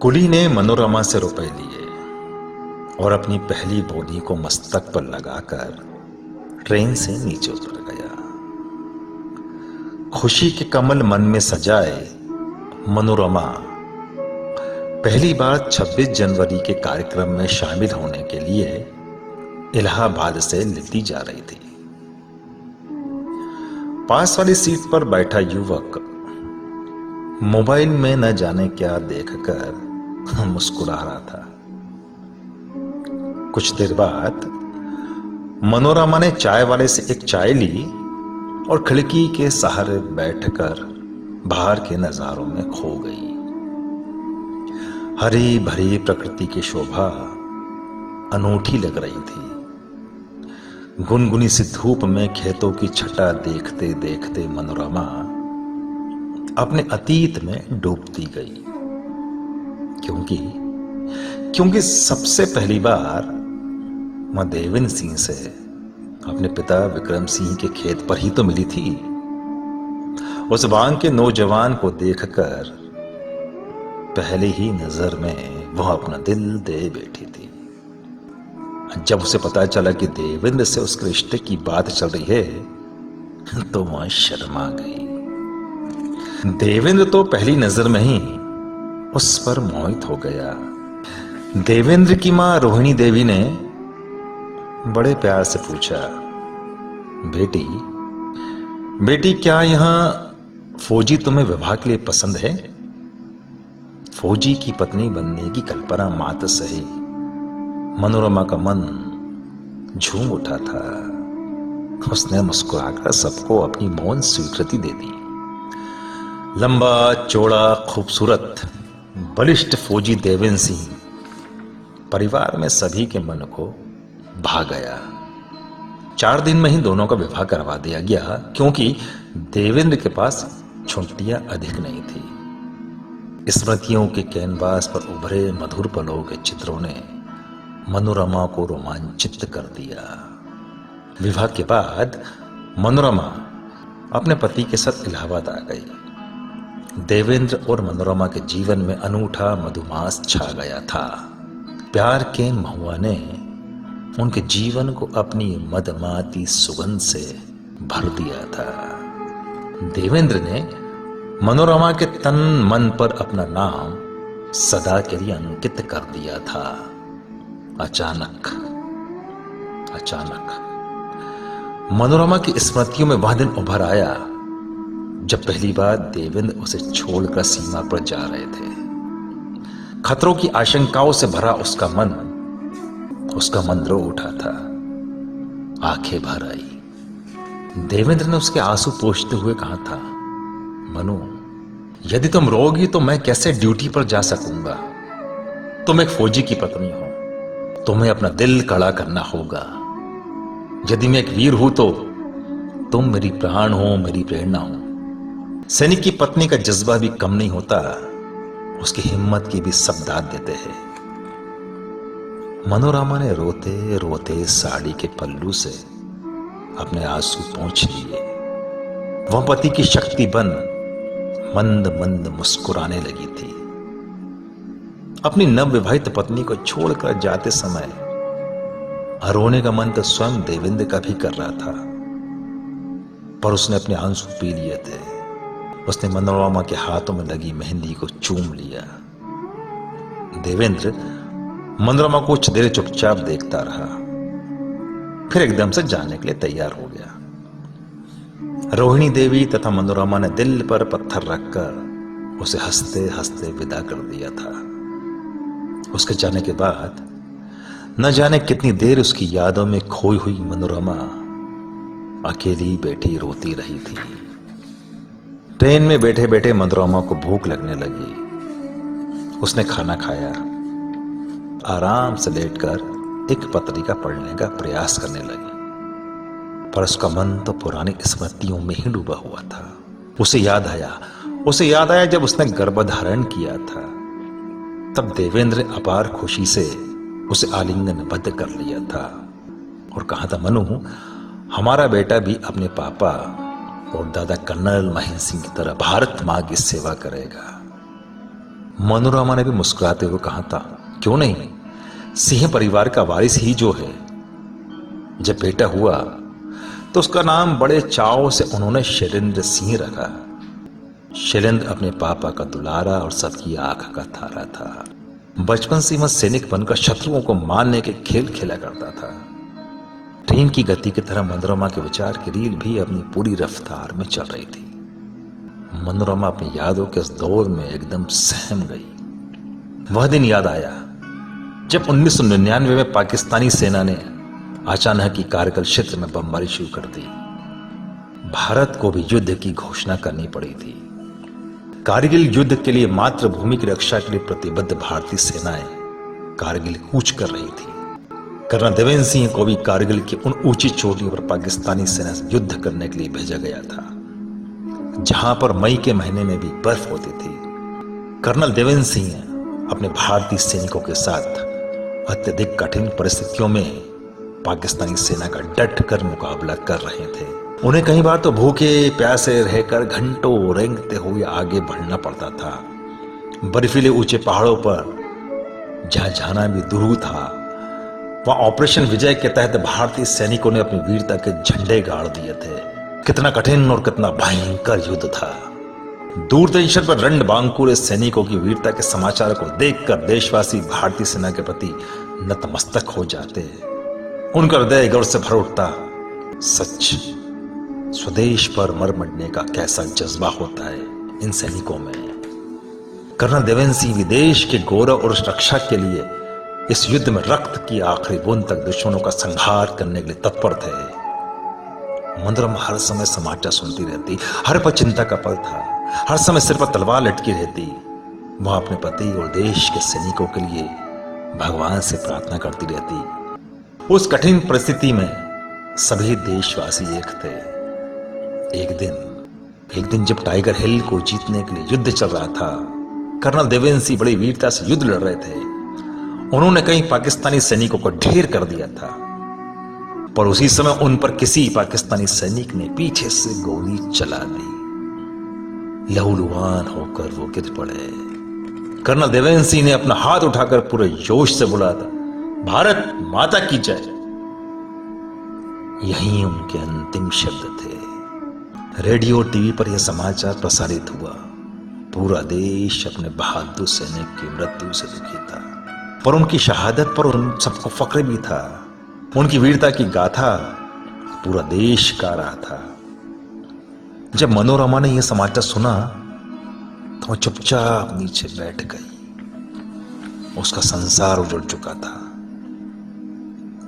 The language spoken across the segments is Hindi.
कुली ने मनोरमा से रुपए लिए और अपनी पहली बोनी को मस्तक पर लगाकर ट्रेन से नीचे उतर गया। खुशी के कमल मन में सजाए मनोरमा पहली बार 26 जनवरी के कार्यक्रम में शामिल होने के लिए इलाहाबाद से लिट्टी जा रही थी। पास वाली सीट पर बैठा युवक मोबाइल में न जाने क्या देखकर मुस्कुरा रहा था। कुछ देर बाद मनोरमा ने चाय वाले से एक चाय ली और खिड़की के सहारे बैठकर बाहर के नजारों में खो गई। हरी भरी प्रकृति की शोभा अनूठी लग रही थी। गुनगुनी सी धूप में खेतों की छटा देखते देखते मनोरमा अपने अतीत में डूबती गई, क्योंकि सबसे पहली बार मां देवेंद्र सिंह से अपने पिता विक्रम सिंह के खेत पर ही तो मिली थी। उस बांग के नौजवान को देखकर पहले ही नजर में वह अपना दिल दे बैठी थी। जब उसे पता चला कि देवेंद्र से उसके रिश्ते की बात चल रही है तो वह शर्मा गई। देवेंद्र तो पहली नजर में ही उस पर मोहित हो गया। देवेंद्र की मां रोहिणी देवी ने बड़े प्यार से पूछा, बेटी क्या यहां फौजी तुम्हें विवाह के लिए पसंद है? फौजी की पत्नी बनने की कल्पना मात्र से ही मनोरमा का मन झूम उठा था। उसने मुस्कुराकर सबको अपनी मौन स्वीकृति दे दी। लंबा चौड़ा खूबसूरत बलिष्ठ फौजी देवेंद्र सिंह परिवार में सभी के मन को भा गया। 4 दिन में ही दोनों का विवाह करवा दिया गया, क्योंकि देवेंद्र के पास छुट्टियां अधिक नहीं थी। स्मृतियों के कैनवास पर उभरे मधुर पलों के चित्रों ने मनोरमा को रोमांचित कर दिया। विवाह के बाद मनोरमा अपने पति के साथ इलाहाबाद आ गई। देवेंद्र और मनोरमा के जीवन में अनूठा मधुमास छा गया था। प्यार के महुआ ने उनके जीवन को अपनी मदमाती सुगंध से भर दिया था। देवेंद्र ने मनोरमा के तन मन पर अपना नाम सदा के लिए अंकित कर दिया था। अचानक मनोरमा की स्मृतियों में वह दिन उभर आया जब पहली बार देवेंद्र उसे छोड़कर सीमा पर जा रहे थे। खतरों की आशंकाओं से भरा उसका मन रो उठा था। आंखें भर आई। देवेंद्र ने उसके आंसू पोंछते हुए कहा था, मनु, यदि तुम रोगी तो मैं कैसे ड्यूटी पर जा सकूंगा? तुम एक फौजी की पत्नी हो, तुम्हें अपना दिल कड़ा करना होगा। यदि मैं एक वीर हूं तो तुम मेरी प्राण हो, मेरी प्रेरणा हो। सैनिक की पत्नी का जज्बा भी कम नहीं होता, उसकी हिम्मत की भी सब दाद देते हैं। मनोरमा ने रोते रोते साड़ी के पल्लू से अपने आंसू पोंछ लिए। वह पति की शक्ति बन मंद मंद मुस्कुराने लगी थी। अपनी नवविवाहित पत्नी को छोड़कर जाते समय रोने का मन तो स्वयं देवेंद्र का भी कर रहा था, पर उसने अपने आंसू पी लिए थे। उसने मनोरमा के हाथों में लगी मेहंदी को चूम लिया। देवेंद्र मनोरमा को कुछ देर चुपचाप देखता रहा, फिर एकदम से जाने के लिए तैयार हो गया। रोहिणी देवी तथा मनोरमा ने दिल पर पत्थर रखकर उसे हंसते हंसते विदा कर दिया था। उसके जाने के बाद न जाने कितनी देर उसकी यादों में खोई हुई मनोरमा अकेली बैठी रोती रही थी। ट्रेन में बैठे बैठे मनोरमा को भूख लगने लगी। उसने खाना खाया, आराम से लेटकर एक पत्रिका पढ़ने का प्रयास करने लगी, पर उसका मन तो पुरानी स्मृतियों में ही डूबा हुआ था। उसे याद आया जब उसने गर्भधारण किया था, तब देवेंद्र ने अपार खुशी से उसे आलिंगनबद्ध कर लिया था और कहा था, मनु, हमारा बेटा भी अपने पापा और दादा कर्नल महेंद्र सिंह की तरह भारत मां की सेवा करेगा। मनोरमा ने भी मुस्कुराते हुए कहा था, क्यों नहीं, सिंह परिवार का वारिस ही जो है। जब बेटा हुआ तो उसका नाम बड़े चाव से उन्होंने शैलेंद्र सिंह रखा। शैलेंद्र अपने पापा का दुलारा और सबकी आंख का तारा था। बचपन से वह सैनिक बनकर शत्रुओं को मारने के खेल खेला करता था। ट्रेन की गति की तरह मनोरमा के विचार की रील भी अपनी पूरी रफ्तार में चल रही थी। मनोरमा अपनी यादों के इस दौर में एकदम सहम गई। वह दिन याद आया जब 1999 में पाकिस्तानी सेना ने अचानक ही कारगिल क्षेत्र में बमबारी शुरू कर दी। भारत को भी युद्ध की घोषणा करनी पड़ी थी। कारगिल युद्ध के लिए मातृभूमि की रक्षा के लिए प्रतिबद्ध भारतीय सेनाएं कारगिल कूच कर रही थी। कर्नल देवेंद्र सिंह को भी कारगिल की उन ऊंची चोटियों पर पाकिस्तानी सेना से युद्ध करने के लिए भेजा गया था, जहां पर मई के महीने में भी बर्फ होती थी। कर्नल देवेंद्र सिंह अपने भारतीय सैनिकों के साथ अत्यधिक कठिन परिस्थितियों में पाकिस्तानी सेना का डट कर मुकाबला कर रहे थे। उन्हें कई बार तो भूखे प्यासे रहकर घंटों रेंगते हुए आगे बढ़ना पड़ता था। बर्फीले ऊंचे पहाड़ों पर जहां जाना भी दुरूह था, वहां ऑपरेशन विजय के तहत भारतीय सैनिकों ने अपनी वीरता के झंडे गाड़ दिए थे। कितना कठिन और कितना भयंकर युद्ध था। दूरदर्शन पर रंड बांकुरे सैनिकों की वीरता के समाचार को देखकर देशवासी भारतीय सेना के प्रति नतमस्तक हो जाते। उनका हृदय गर्व से भर उठता। सच, स्वदेश पर मर मिटने का कैसा जज्बा होता है इन सैनिकों में। कर्नल देवेंद्र सिंह विदेश के गौरव और रक्षा के लिए इस युद्ध में रक्त की आखिरी बूंद तक दुश्मनों का संहार करने के लिए तत्पर थे। मनोरमा हर समय समाचार सुनती रहती, हर पल चिंता का पल था, हर समय सिर पर तलवार लटकी रहती। वह अपने पति और देश के सैनिकों के लिए भगवान से प्रार्थना करती रहती। उस कठिन परिस्थिति में सभी देशवासी एक थे। एक दिन जब टाइगर हिल को जीतने के लिए युद्ध चल रहा था, कर्नल देवेंद्र सिंह बड़ी वीरता से युद्ध लड़ रहे थे। उन्होंने कई पाकिस्तानी सैनिकों को ढेर कर दिया था, पर उसी समय उन पर किसी पाकिस्तानी सैनिक ने पीछे से गोली चला दी। लहूलुहान होकर वो गिर पड़े। कर्नल देवेंद्र सिंह ने अपना हाथ उठाकर पूरे जोश से बुलाया था, भारत माता की जय। यही उनके अंतिम शब्द थे। रेडियो टीवी पर यह समाचार प्रसारित हुआ। पूरा देश अपने बहादुर सैनिक की मृत्यु से दुखी था, पर उनकी शहादत पर उन सबको फक्र भी था। उनकी वीरता की गाथा पूरा देश गा रहा था। जब मनोरमा ने यह समाचार सुना तो वह चुपचाप नीचे बैठ गई। उसका संसार उजड़ चुका था।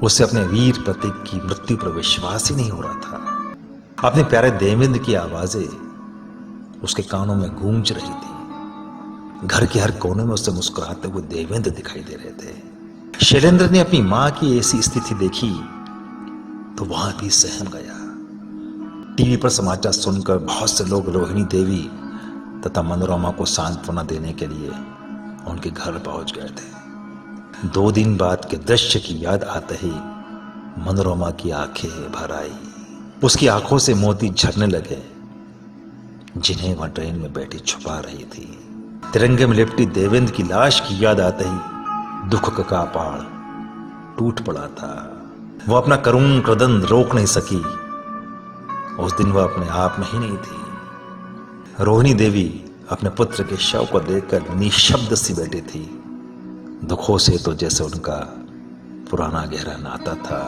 उसे अपने वीर प्रतीक की मृत्यु पर विश्वास ही नहीं हो रहा था। अपने प्यारे देवेंद्र की आवाजें उसके कानों में गूंज रही थी। घर के हर कोने में उसे मुस्कुराते हुए देवेंद्र दिखाई दे रहे थे। शैलेंद्र ने अपनी मां की ऐसी स्थिति देखी तो वहां भी सहम गया। टीवी पर समाचार सुनकर बहुत से लोग रोहिणी देवी तथा मनोरमा को सांत्वना देने के लिए उनके घर पहुंच गए थे। 2 दिन बाद के दृश्य की याद आते ही मनोरमा की आंखें भर आई। उसकी आंखों से मोती झरने लगे, जिन्हें वह ट्रेन में बैठी छुपा रही थी। तिरंगे में लिपटी देवेंद्र की लाश की याद आते ही दुख का पहाड़ टूट पड़ा था। वह अपना करुण क्रदन रोक नहीं सकी। उस दिन वह अपने आप में ही नहीं थी। रोहिणी देवी अपने पुत्र के शव को देखकर निशब्द सी बैठी थी। दुखों से तो जैसे उनका पुराना गहरा नाता था।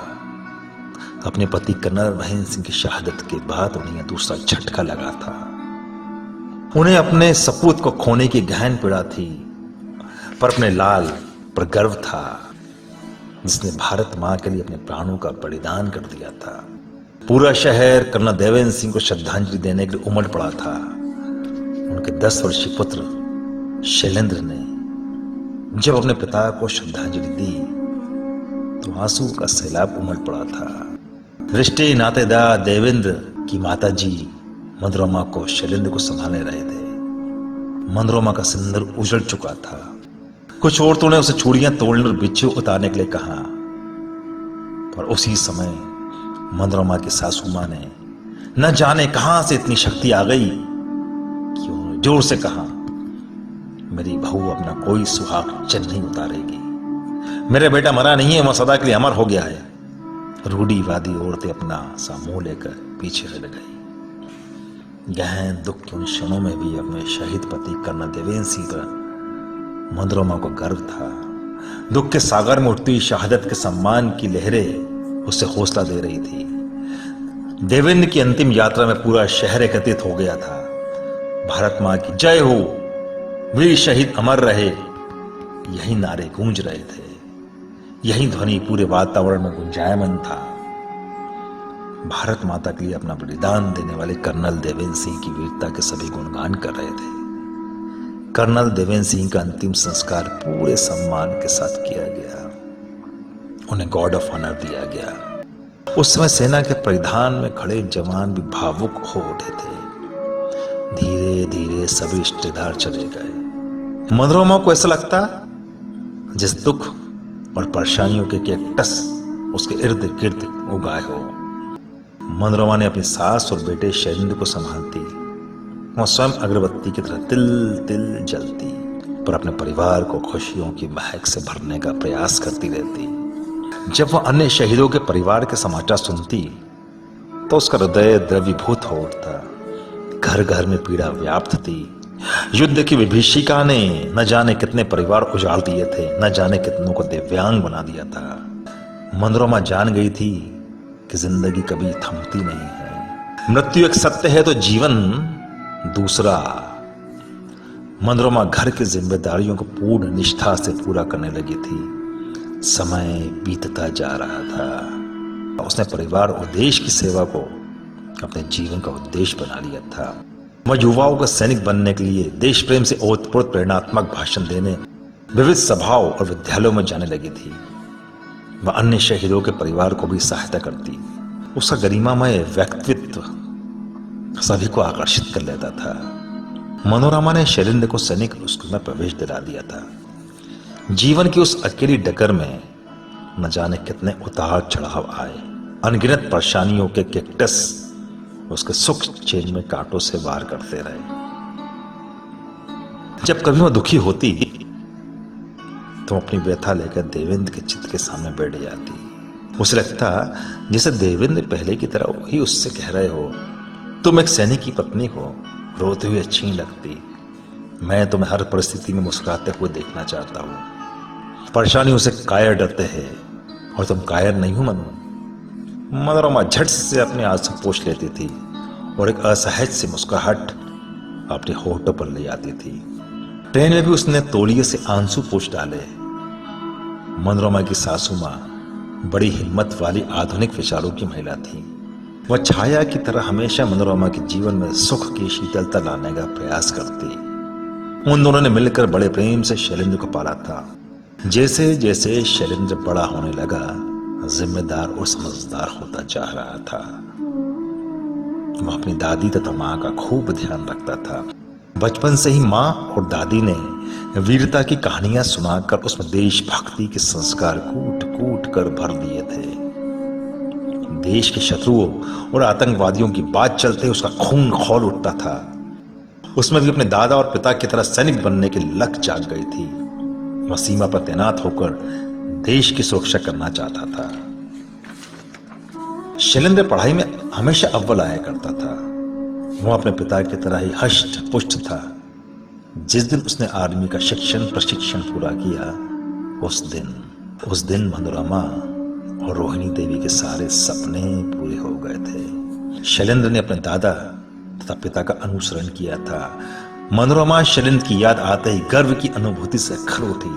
अपने पति कर्नल महेंद्र सिंह की शहादत के बाद उन्हें दूसरा झटका लगा था। उन्हें अपने सपूत को खोने की गहन पीड़ा थी, पर अपने लाल पर गर्व था, जिसने भारत मां के लिए अपने प्राणों का बलिदान कर दिया था। पूरा शहर कर्नल देवेंद्र सिंह को श्रद्धांजलि देने के लिए उमड़ पड़ा था। उनके 10 वर्षीय पुत्र शैलेंद्र ने जब अपने पिता को श्रद्धांजलि दी तो आंसू का सैलाब उमड़ पड़ा था। रिश्ते नातेदार देवेंद्र की माताजी मनोरमा को शैलेंद्र को संभाले रहे थे। मनोरमा का सिंदूर उजड़ चुका था। कुछ औरतों ने उसे चूड़ियां तोड़ने और बिच्छू उतारने के लिए कहा, पर उसी समय मनोरमा की सासू मां ने न जाने कहां से इतनी शक्ति आ गई कि उन्होंने जोर से कहा, मेरी बहू अपना कोई सुहाग चिन्ह नहीं उतारेगी। मेरा बेटा मरा नहीं है, वह सदा के लिए अमर हो गया है। रूढ़ीवादी औरतें अपना सा मुंह लेकर पीछे हट गई। गहन दुख के उन क्षणों में भी अपने शहीद पति कर्नल देवेंद्र सिंह पर मनोरमा को गर्व था। दुख के सागर में उठती शहादत के सम्मान की लहरें उसे हौसला दे रही थी। देवेंद्र की अंतिम यात्रा में पूरा शहर एकत्रित हो गया था। भारत मां की जय हो, वीर शहीद अमर रहे, यही नारे गूंज रहे थे। यही ध्वनि पूरे वातावरण में गुंजायमान था। भारत माता के लिए अपना बलिदान देने वाले कर्नल देवेंद्र सिंह की वीरता के सभी गुणगान कर रहे थे। कर्नल देवेंद्र सिंह का अंतिम संस्कार पूरे सम्मान के साथ किया गया। उन्हें गॉर्ड ऑफ ऑनर दिया गया। उस समय सेना के परिधान में खड़े जवान भी भावुक हो उठे थे। धीरे धीरे सभी रिश्तेदार चले गए। मनोरमा को ऐसा लगता जिस दुख और परेशानियों के कैक्टस उसके इर्द गिर्द उगाए हो। मनोरमा ने अपनी सास और बेटे शैलेंद्र को संभालती। वह स्वयं अगरबत्ती की तरह तिल तिल जलती, पर अपने परिवार को खुशियों की महक से भरने का प्रयास करती रहती। जब वह अन्य शहीदों के परिवार के समाचार सुनती तो उसका हृदय द्रवीभूत हो उठता। घर घर में पीड़ा व्याप्त थी। युद्ध की विभीषिका ने न जाने कितने परिवार उजाड़ दिए थे, न जाने कितनों को दिव्यांग बना दिया था। मनोरमा जान गई थी कि जिंदगी कभी थमती नहीं है। मृत्यु एक सत्य है तो जीवन दूसरा। मनोरमा घर की जिम्मेदारियों को पूर्ण निष्ठा से पूरा करने लगी थी। समय बीतता जा रहा था। उसने परिवार और देश की सेवा को अपने जीवन का उद्देश्य बना लिया था। वह युवाओं का सैनिक बनने के लिए देश प्रेम से ओतप्रोत प्रेरणात्मक भाषण देने विविध सभाओं और विद्यालयों में जाने लगी थी। वह अन्य शहीदों के परिवार को भी सहायता करती। उसका गरिमामय व्यक्तित्व सभी को आकर्षित कर लेता था। मनोरमा ने शैलेंद्र को सैनिक स्कूल में प्रवेश दिला दिया था। जीवन की उस अकेली डगर में न जाने कितने उतार चढ़ाव आए। अनगिनत परेशानियों के कैक्टस उसके सुख चैन में कांटों से वार करते रहे। जब कभी वह दुखी होती तो अपनी व्यथा लेकर देवेंद्र के चित्त के सामने बैठ जाती। उसे लगता जैसे देवेंद्र पहले की तरह ही उससे कह रहे हो, तुम एक सैनिक की पत्नी हो, रोते हुए अच्छी नहीं लगती। मैं तुम्हें हर परिस्थिति में मुस्कुराते हुए देखना चाहता हूं। परेशानियों से कायर डरते हैं और तुम कायर नहीं हो मनु। मनोरमा झट से अपने आंसू पोंछ लेती थी और एक असहज सी मुस्कुराहट अपने होठों पर ले आती थी। ट्रेन में भी उसने तौलिए से आंसू पोंछ डाले। मनोरमा की सासू मां बड़ी हिम्मत वाली आधुनिक विचारों की महिला थी। वह छाया की तरह हमेशा मनोरमा के जीवन में सुख की शीतलता लाने का प्रयास करती। उन दोनों ने मिलकर बड़े प्रेम से शैलेंद्र को पाला था। जैसे जैसे शैलेंद्र बड़ा होने लगा, जिम्मेदार और समझदार होता जा रहा था। वह अपनी दादी तथा मां का खूब ध्यान रखता था। बचपन से ही मां और दादी ने वीरता की कहानियां सुनाकर उसमें देशभक्ति के संस्कार कूट कूट कर भर दिए थे। देश के शत्रुओं और आतंकवादियों की बात चलते उसका खून खौल उठता था। उसमें भी अपने दादा और पिता की तरह सैनिक बनने की लक जाग गई थी। वह सीमा पर तैनात होकर देश की सुरक्षा करना चाहता था। शैलेंद्र पढ़ाई में हमेशा अव्वल आया करता था। वह अपने पिता की तरह ही हष्ट पुष्ट था। जिस दिन उसने आर्मी का प्रशिक्षण पूरा किया, उस दिन मनोरमा और रोहिणी देवी के सारे सपने पूरे हो गए थे। शैलेंद्र ने अपने दादा तथा पिता का अनुसरण किया था। मनोरमा शैलेंद्र की याद आते ही गर्व की अनुभूति से खर उठी।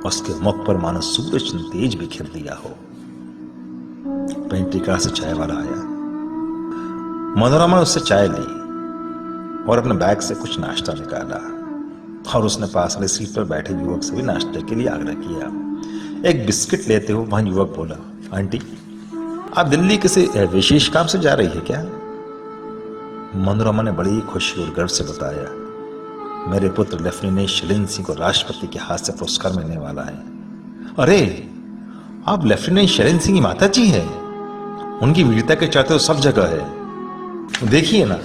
उसके मुख पर मानो सूरज ने तेज बिखेर दिया हो। पेंट्री कार से चाय वाला आया। मनोरमा ने उससे चाय ली और अपने बैग से कुछ नाश्ता निकाला और उसने पास वाली सीट पर बैठे युवक से भी नाश्ते के लिए आग्रह किया। एक बिस्किट लेते हुए वहां युवक बोला, आंटी आप दिल्ली किसी विशेष काम से जा रही है क्या? मनोरमा ने बड़ी खुशी और गर्व से बताया, मेरे पुत्र लेफ्टिनेंट शैलेंद्र सिंह को राष्ट्रपति के हाथ से पुरस्कार मिलने वाला है। अरे आप लेफ्टिनेंट शैलेंद्र सिंह की माता जी हैं? उनकी वीरता के चर्चा तो सब जगह है, देखिए ना।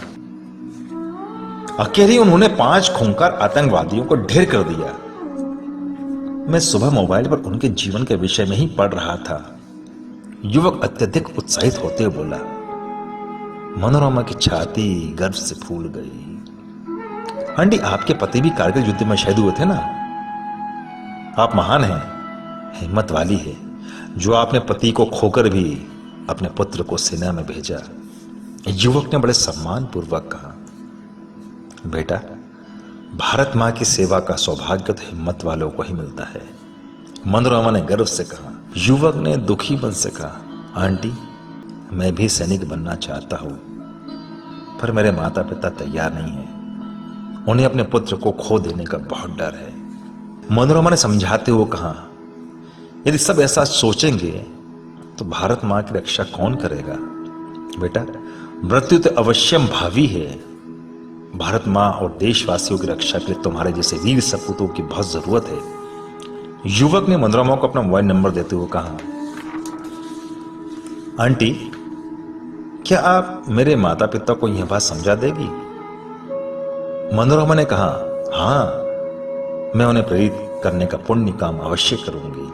अकेले उन्होंने 5 खूंखार आतंकवादियों को ढेर कर दिया। मैं सुबह मोबाइल पर उनके जीवन के विषय में ही पढ़ रहा था। युवक अत्यधिक उत्साहित होते हुए बोला। मनोरमा की छाती गर्व से फूल गई। आंटी, आपके पति भी कारगिल युद्ध में शहीद हुए थे ना? आप महान हैं, हिम्मत वाली है जो आपने पति को खोकर भी अपने पुत्र को सेना में भेजा। युवक ने बड़े सम्मान पूर्वक कहा। बेटा, भारत मां की सेवा का सौभाग्य तो हिम्मत वालों को ही मिलता है, मनोरमा ने गर्व से कहा। युवक ने दुखी मन से कहा, आंटी, मैं भी सैनिक बनना चाहता हूं, पर मेरे माता पिता तैयार नहीं है। उन्हें अपने पुत्र को खो देने का बहुत डर है। मनोरमा ने समझाते हुए कहा, यदि सब ऐसा सोचेंगे तो भारत मां की रक्षा कौन करेगा? बेटा, मृत्यु तो अवश्यम भावी है। भारत मां और देशवासियों की रक्षा के लिए तुम्हारे जैसे वीर सपूतों की बहुत जरूरत है। युवक ने मनोरमा को अपना मोबाइल नंबर देते हुए कहा। आंटी, क्या आप मेरे माता पिता को यह बात समझा देगी? मनोरमा ने कहा, हां, मैं उन्हें प्रेरित करने का पुण्य काम अवश्य करूंगी।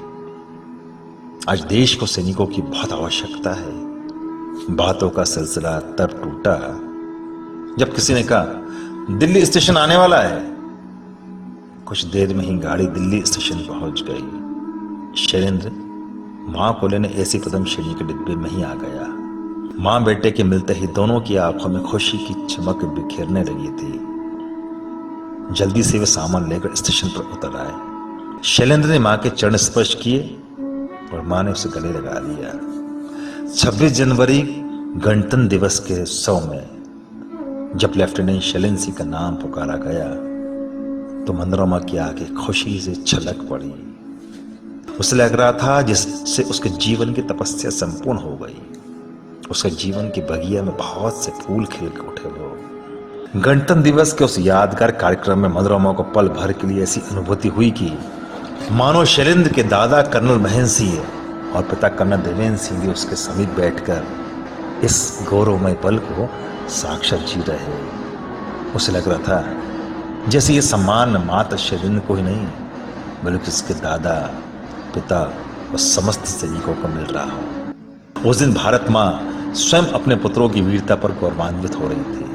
आज देश को सैनिकों की बहुत आवश्यकता है। बातों का सिलसिला तब टूटा जब किसी ने कहा, दिल्ली स्टेशन आने वाला है। कुछ देर में ही गाड़ी दिल्ली स्टेशन पहुंच गई। शैलेंद्र मां को लेने एसी प्रथम श्रेणी के डिब्बे में ही आ गया। मां बेटे के मिलते ही दोनों की आंखों में खुशी की चमक बिखेरने लगी थी। जल्दी से वे सामान लेकर स्टेशन पर उतर आए। शैलेंद्र ने मां के चरण स्पर्श किए और मां ने उसे गले लगा लिया। 26 जनवरी गणतंत्र दिवस के उत्सव में जब लेफ्टिनेंट शैलेंद्र सिंह का नाम पुकारा गया तो मनोरमा की आंखें खुशी से छलक पड़ी। उसे लग रहा था जिससे उसके जीवन की तपस्या संपूर्ण हो गई। उसके जीवन की बगिया में बहुत से फूल खिल के उठे हो। गणतंत्र दिवस के उस यादगार कार्यक्रम में मनोरमा को पल भर के लिए ऐसी अनुभूति हुई कि मानो शैलेंद्र के दादा कर्नल महेंद्र सिंह और पिता कर्नल देवेंद्र सिंह भी उसके समीप बैठकर इस गौरवमय पल को साक्षात जी रहे। उसे लग रहा था जैसे ये सम्मान मात्र शैलेंद्र को ही नहीं बल्कि उसके दादा, पिता और समस्त सैनिकों को मिल रहा हो। उस दिन भारत मां स्वयं अपने पुत्रों की वीरता पर गौरवान्वित हो रही थी।